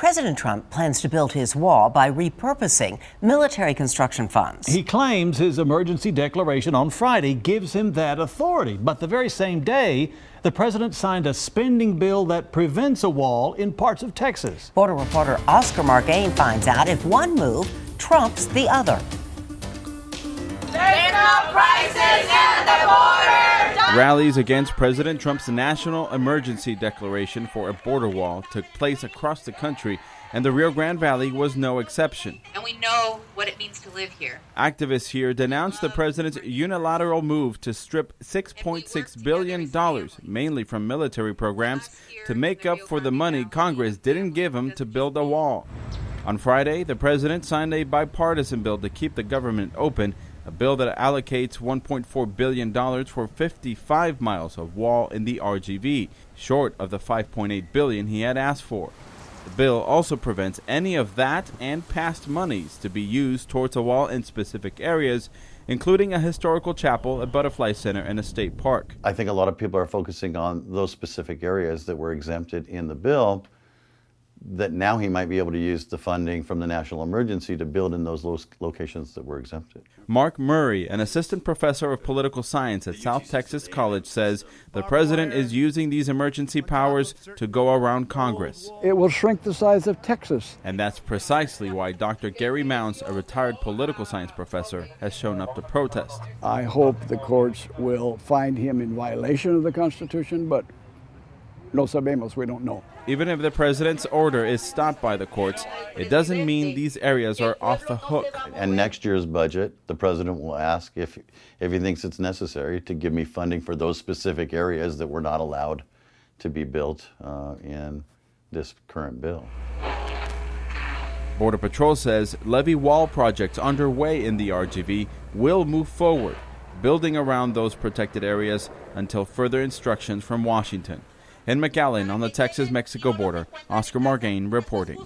President Trump plans to build his wall by repurposing military construction funds. He claims his emergency declaration on Friday gives him that authority. But the very same day, the president signed a spending bill that prevents a wall in parts of Texas. Border reporter Oscar Margain finds out if one move trumps the other. There's no crisis at the border. Rallies against President Trump's national emergency declaration for a border wall took place across the country, and the Rio Grande Valley was no exception. And we know what it means to live here. Activists here denounced the president's unilateral move to strip $6.6 billion, mainly from military programs, to make up for the money Congress didn't give him to build a wall. On Friday, the president signed a bipartisan bill to keep the government open, a bill that allocates $1.4 billion for 55 miles of wall in the RGV, short of the $5.8 billion he had asked for. The bill also prevents any of that and past monies to be used towards a wall in specific areas, including a historical chapel, a butterfly center, and a state park. I think a lot of people are focusing on those specific areas that were exempted in the bill, that now he might be able to use the funding from the national emergency to build in those locations that were exempted. Mark Murray, an assistant professor of political science at South Texas College, says the president is using these emergency powers to go around Congress. It will shrink the size of Texas. And that's precisely why Dr. Gary Mounts, a retired political science professor, has shown up to protest. I hope the courts will find him in violation of the Constitution, but no sabemos, we don't know. Even if the president's order is stopped by the courts, it doesn't mean these areas are off the hook. And next year's budget, the president will ask if he thinks it's necessary to give me funding for those specific areas that were not allowed to be built in this current bill. Border Patrol says levee wall projects underway in the RGV will move forward, building around those protected areas until further instructions from Washington. In McAllen on the Texas-Mexico border, Oscar Margain reporting.